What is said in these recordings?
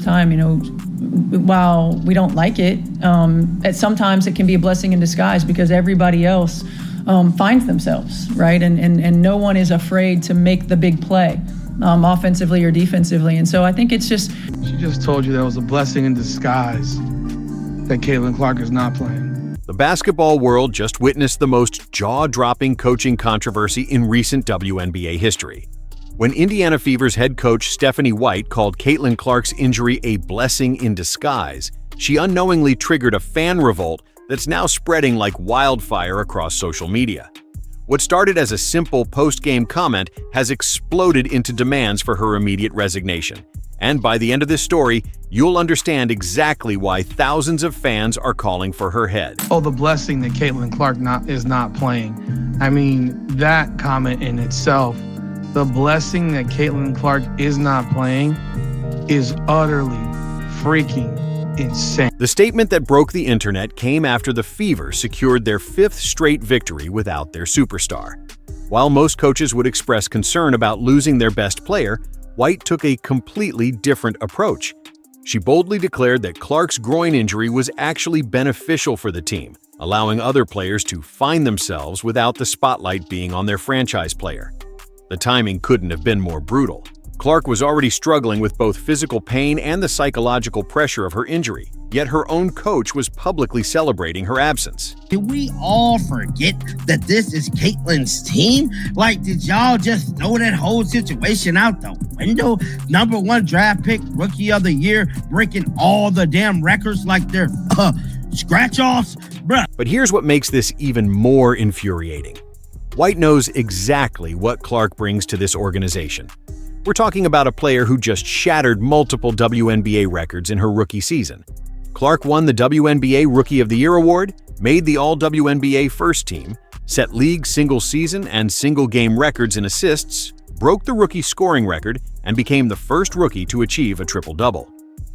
Time, while we don't like it, sometimes it can be a blessing in disguise because everybody else finds themselves, right? And no one is afraid to make the big play, offensively or defensively. And so I think it's just... She just told you that was a blessing in disguise that Caitlin Clark is not playing. The basketball world just witnessed the most jaw-dropping coaching controversy in recent WNBA history. When Indiana Fever's head coach Stephanie White called Caitlin Clark's injury a blessing in disguise, she unknowingly triggered a fan revolt that's now spreading like wildfire across social media. What started as a simple post-game comment has exploded into demands for her immediate resignation. And by the end of this story, you'll understand exactly why thousands of fans are calling for her head. Oh, the blessing that Caitlin Clark is not playing. I mean, that comment in itself, the blessing that Caitlin Clark is not playing is utterly freaking insane. The statement that broke the internet came after the Fever secured their 5th straight victory without their superstar. While most coaches would express concern about losing their best player, White took a completely different approach. She boldly declared that Clark's groin injury was actually beneficial for the team, allowing other players to find themselves without the spotlight being on their franchise player. The timing couldn't have been more brutal. Clark was already struggling with both physical pain and the psychological pressure of her injury, yet her own coach was publicly celebrating her absence. Did we all forget that this is Caitlin's team? Like, did y'all just throw that whole situation out the window? #1 draft pick, rookie of the year, breaking all the damn records like they're scratch-offs? Bruh. But here's what makes this even more infuriating. White knows exactly what Clark brings to this organization. We're talking about a player who just shattered multiple WNBA records in her rookie season. Clark won the WNBA Rookie of the Year award, made the All-WNBA first team, set league single-season and single-game records in assists, broke the rookie scoring record, and became the first rookie to achieve a triple-double.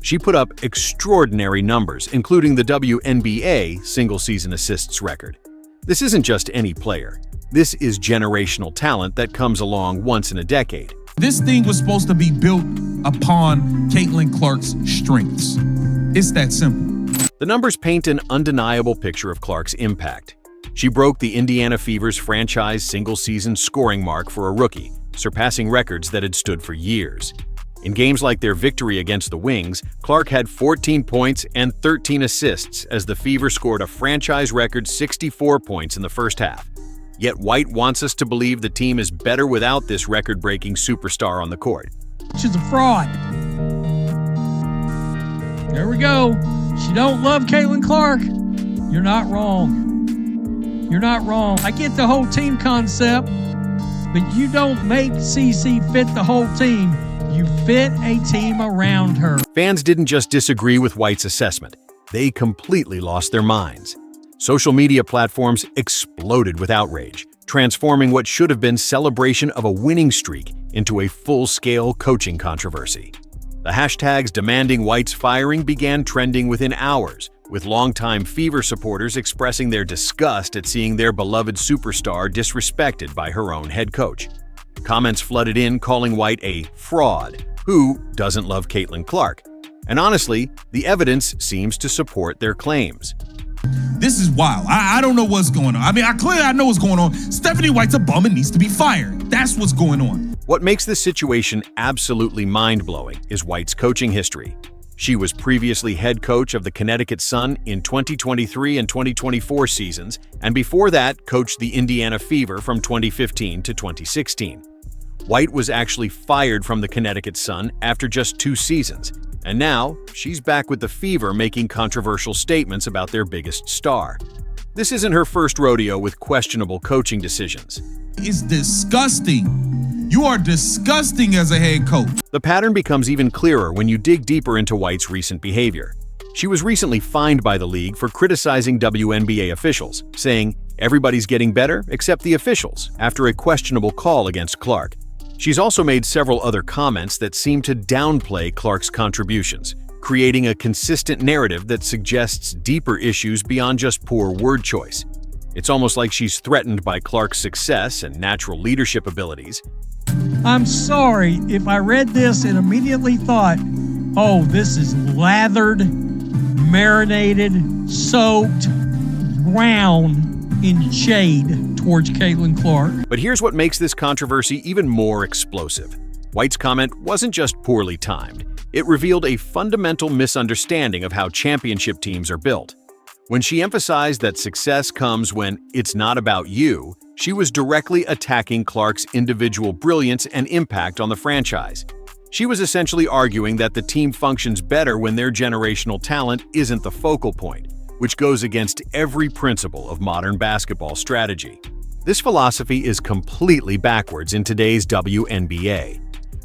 She put up extraordinary numbers, including the WNBA single-season assists record. This isn't just any player. This is generational talent that comes along once in a decade. This thing was supposed to be built upon Caitlin Clark's strengths. It's that simple. The numbers paint an undeniable picture of Clark's impact. She broke the Indiana Fever's franchise single-season scoring mark for a rookie, surpassing records that had stood for years. In games like their victory against the Wings, Clark had 14 points and 13 assists as the Fever scored a franchise record 64 points in the first half. Yet White wants us to believe the team is better without this record-breaking superstar on the court. She's a fraud. There we go. She don't love Caitlin Clark. You're not wrong. You're not wrong. I get the whole team concept, but you don't make CC fit the whole team. You fit a team around her. Fans didn't just disagree with White's assessment. They completely lost their minds. Social media platforms exploded with outrage, transforming what should have been celebration of a winning streak into a full-scale coaching controversy. The hashtags demanding White's firing began trending within hours, with longtime Fever supporters expressing their disgust at seeing their beloved superstar disrespected by her own head coach. Comments flooded in calling White a fraud who doesn't love Caitlin Clark. And honestly, the evidence seems to support their claims. This is wild. I don't know what's going on. I mean, I know what's going on. Stephanie White's a bum and needs to be fired. That's what's going on. What makes this situation absolutely mind-blowing is White's coaching history. She was previously head coach of the Connecticut Sun in 2023 and 2024 seasons, and before that, coached the Indiana Fever from 2015 to 2016. White was actually fired from the Connecticut Sun after just 2 seasons, and now she's back with the Fever making controversial statements about their biggest star. This isn't her first rodeo with questionable coaching decisions. It's disgusting. You are disgusting as a head coach. The pattern becomes even clearer when you dig deeper into White's recent behavior. She was recently fined by the league for criticizing WNBA officials, saying, "Everybody's getting better except the officials," after a questionable call against Clark. She's also made several other comments that seem to downplay Clark's contributions, creating a consistent narrative that suggests deeper issues beyond just poor word choice. It's almost like she's threatened by Clark's success and natural leadership abilities. I'm sorry if I read this and immediately thought Oh, this is lathered, marinated, soaked, brown in shade towards Caitlin Clark. But here's what makes this controversy even more explosive. White's comment wasn't just poorly timed. It revealed a fundamental misunderstanding of how championship teams are built. When she emphasized that success comes when it's not about you, she was directly attacking Clark's individual brilliance and impact on the franchise. She was essentially arguing that the team functions better when their generational talent isn't the focal point, which goes against every principle of modern basketball strategy. This philosophy is completely backwards in today's WNBA.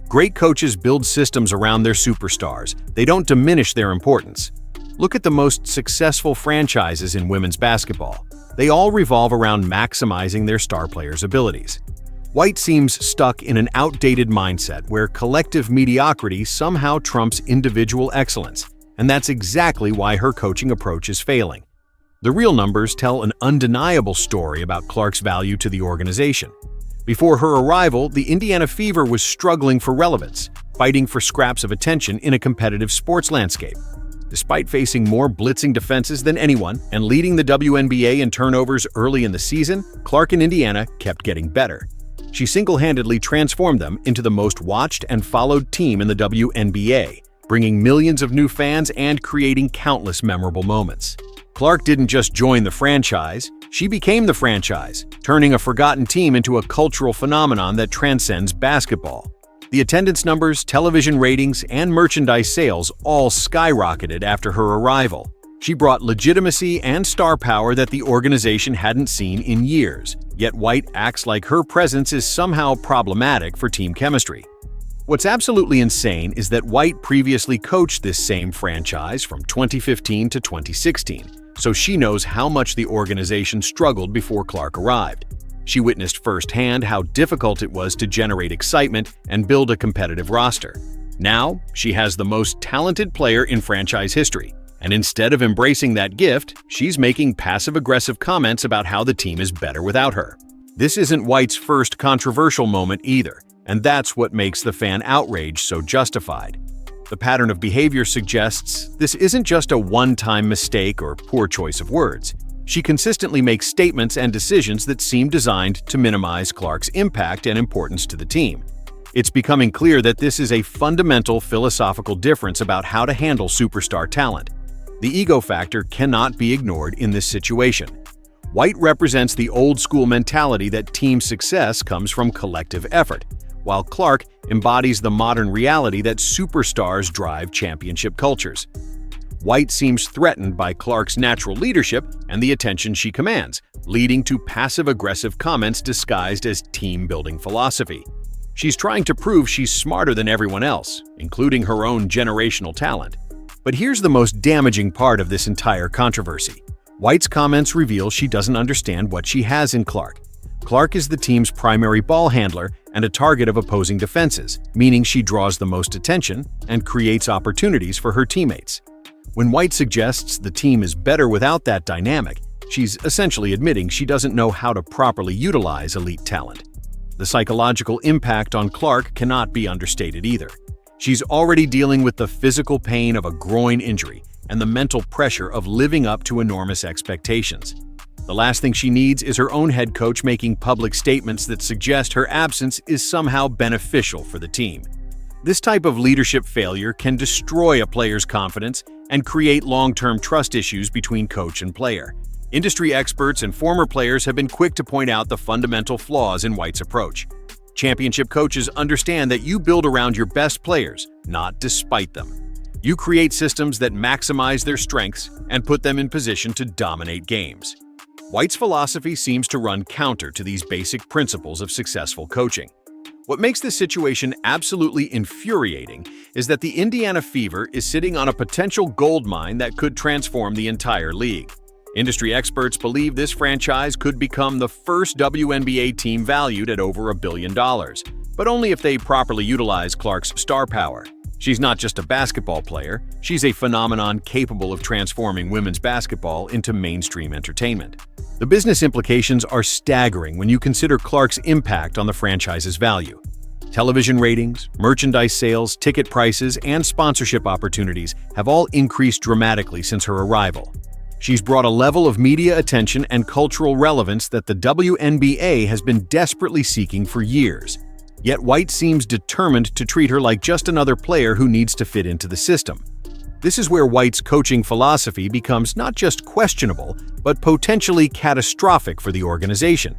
Great coaches build systems around their superstars. They don't diminish their importance. Look at the most successful franchises in women's basketball. They all revolve around maximizing their star players' abilities. White seems stuck in an outdated mindset where collective mediocrity somehow trumps individual excellence, and that's exactly why her coaching approach is failing. The real numbers tell an undeniable story about Clark's value to the organization. Before her arrival, the Indiana Fever was struggling for relevance, fighting for scraps of attention in a competitive sports landscape. Despite facing more blitzing defenses than anyone and leading the WNBA in turnovers early in the season, Clark and Indiana kept getting better. She single-handedly transformed them into the most watched and followed team in the WNBA, bringing millions of new fans and creating countless memorable moments. Clark didn't just join the franchise, she became the franchise, turning a forgotten team into a cultural phenomenon that transcends basketball. The attendance numbers, television ratings, and merchandise sales all skyrocketed after her arrival. She brought legitimacy and star power that the organization hadn't seen in years, yet White acts like her presence is somehow problematic for team chemistry. What's absolutely insane is that White previously coached this same franchise from 2015 to 2016, so she knows how much the organization struggled before Clark arrived. She witnessed firsthand how difficult it was to generate excitement and build a competitive roster. Now, she has the most talented player in franchise history, and instead of embracing that gift, she's making passive-aggressive comments about how the team is better without her. This isn't White's first controversial moment either, and that's what makes the fan outrage so justified. The pattern of behavior suggests this isn't just a one-time mistake or poor choice of words. She consistently makes statements and decisions that seem designed to minimize Clark's impact and importance to the team. It's becoming clear that this is a fundamental philosophical difference about how to handle superstar talent. The ego factor cannot be ignored in this situation. White represents the old-school mentality that team success comes from collective effort, while Clark embodies the modern reality that superstars drive championship cultures. White seems threatened by Clark's natural leadership and the attention she commands, leading to passive-aggressive comments disguised as team-building philosophy. She's trying to prove she's smarter than everyone else, including her own generational talent. But here's the most damaging part of this entire controversy. White's comments reveal she doesn't understand what she has in Clark. Clark is the team's primary ball handler and a target of opposing defenses, meaning she draws the most attention and creates opportunities for her teammates. When White suggests the team is better without that dynamic, she's essentially admitting she doesn't know how to properly utilize elite talent. The psychological impact on Clark cannot be understated either. She's already dealing with the physical pain of a groin injury and the mental pressure of living up to enormous expectations. The last thing she needs is her own head coach making public statements that suggest her absence is somehow beneficial for the team. This type of leadership failure can destroy a player's confidence and create long-term trust issues between coach and player. Industry experts and former players have been quick to point out the fundamental flaws in White's approach. Championship coaches understand that you build around your best players, not despite them. You create systems that maximize their strengths and put them in position to dominate games. White's philosophy seems to run counter to these basic principles of successful coaching. What makes this situation absolutely infuriating is that the Indiana Fever is sitting on a potential gold mine that could transform the entire league. Industry experts believe this franchise could become the first WNBA team valued at over $1 billion, but only if they properly utilize Clark's star power. She's not just a basketball player, she's a phenomenon capable of transforming women's basketball into mainstream entertainment. The business implications are staggering when you consider Clark's impact on the franchise's value. Television ratings, merchandise sales, ticket prices, and sponsorship opportunities have all increased dramatically since her arrival. She's brought a level of media attention and cultural relevance that the WNBA has been desperately seeking for years. Yet White seems determined to treat her like just another player who needs to fit into the system. This is where White's coaching philosophy becomes not just questionable, but potentially catastrophic for the organization.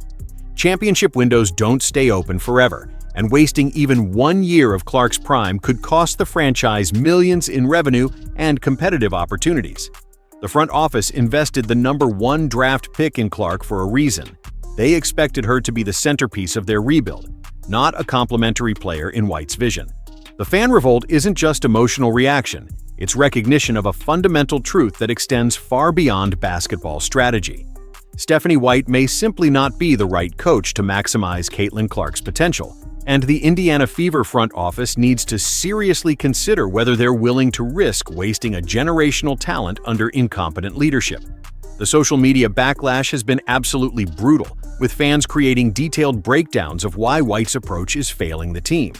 Championship windows don't stay open forever, and wasting even 1 year of Clark's prime could cost the franchise millions in revenue and competitive opportunities. The front office invested the #1 draft pick in Clark for a reason. They expected her to be the centerpiece of their rebuild, not a complementary player in White's vision. The fan revolt isn't just emotional reaction, it's recognition of a fundamental truth that extends far beyond basketball strategy. Stephanie White may simply not be the right coach to maximize Caitlin Clark's potential, and the Indiana Fever front office needs to seriously consider whether they're willing to risk wasting a generational talent under incompetent leadership. The social media backlash has been absolutely brutal, with fans creating detailed breakdowns of why White's approach is failing the team.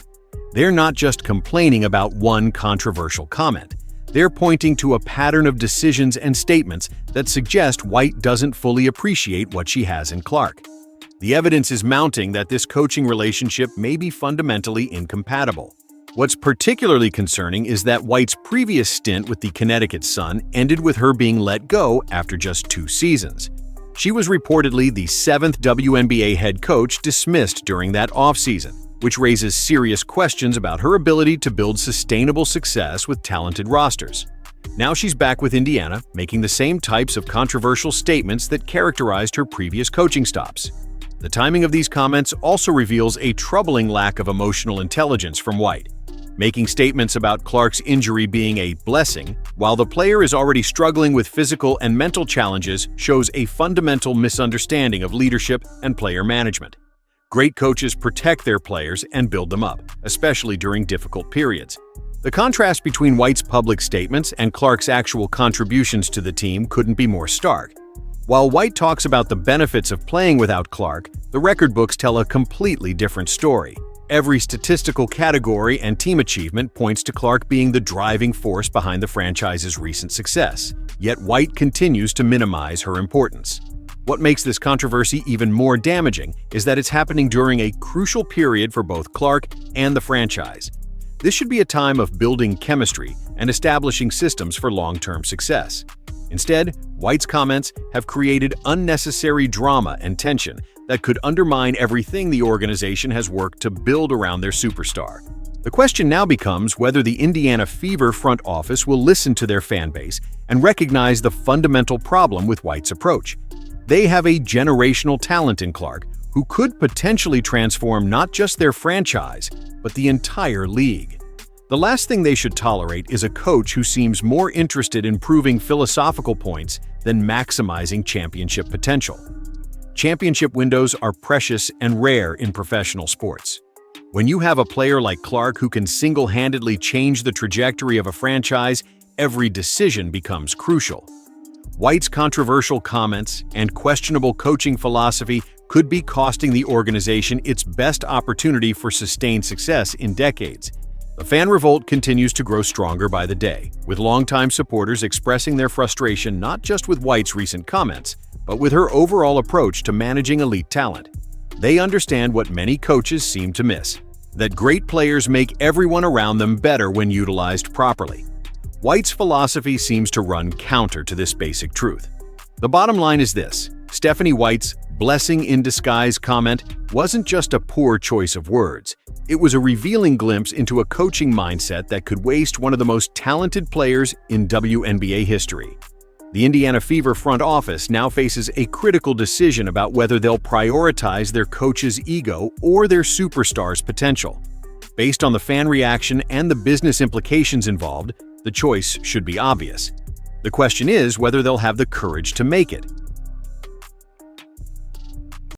They're not just complaining about one controversial comment. They're pointing to a pattern of decisions and statements that suggest White doesn't fully appreciate what she has in Clark. The evidence is mounting that this coaching relationship may be fundamentally incompatible. What's particularly concerning is that White's previous stint with the Connecticut Sun ended with her being let go after just 2 seasons. She was reportedly the 7th WNBA head coach dismissed during that offseason, which raises serious questions about her ability to build sustainable success with talented rosters. Now she's back with Indiana, making the same types of controversial statements that characterized her previous coaching stops. The timing of these comments also reveals a troubling lack of emotional intelligence from White. Making statements about Clark's injury being a blessing, while the player is already struggling with physical and mental challenges, shows a fundamental misunderstanding of leadership and player management. Great coaches protect their players and build them up, especially during difficult periods. The contrast between White's public statements and Clark's actual contributions to the team couldn't be more stark. While White talks about the benefits of playing without Clark, the record books tell a completely different story. Every statistical category and team achievement points to Clark being the driving force behind the franchise's recent success, yet White continues to minimize her importance. What makes this controversy even more damaging is that it's happening during a crucial period for both Clark and the franchise. This should be a time of building chemistry and establishing systems for long-term success. Instead, White's comments have created unnecessary drama and tension that could undermine everything the organization has worked to build around their superstar. The question now becomes whether the Indiana Fever front office will listen to their fan base and recognize the fundamental problem with White's approach. They have a generational talent in Clark who could potentially transform not just their franchise, but the entire league. The last thing they should tolerate is a coach who seems more interested in proving philosophical points than maximizing championship potential. Championship windows are precious and rare in professional sports. When you have a player like Clark who can single-handedly change the trajectory of a franchise, every decision becomes crucial. White's controversial comments and questionable coaching philosophy could be costing the organization its best opportunity for sustained success in decades. The fan revolt continues to grow stronger by the day, with longtime supporters expressing their frustration not just with White's recent comments, but with her overall approach to managing elite talent. They understand what many coaches seem to miss, that great players make everyone around them better when utilized properly. White's philosophy seems to run counter to this basic truth. The bottom line is this: Stephanie White's blessing in disguise comment wasn't just a poor choice of words. It was a revealing glimpse into a coaching mindset that could waste one of the most talented players in WNBA history. The Indiana Fever front office now faces a critical decision about whether they'll prioritize their coach's ego or their superstar's potential. Based on the fan reaction and the business implications involved, the choice should be obvious. The question is whether they'll have the courage to make it.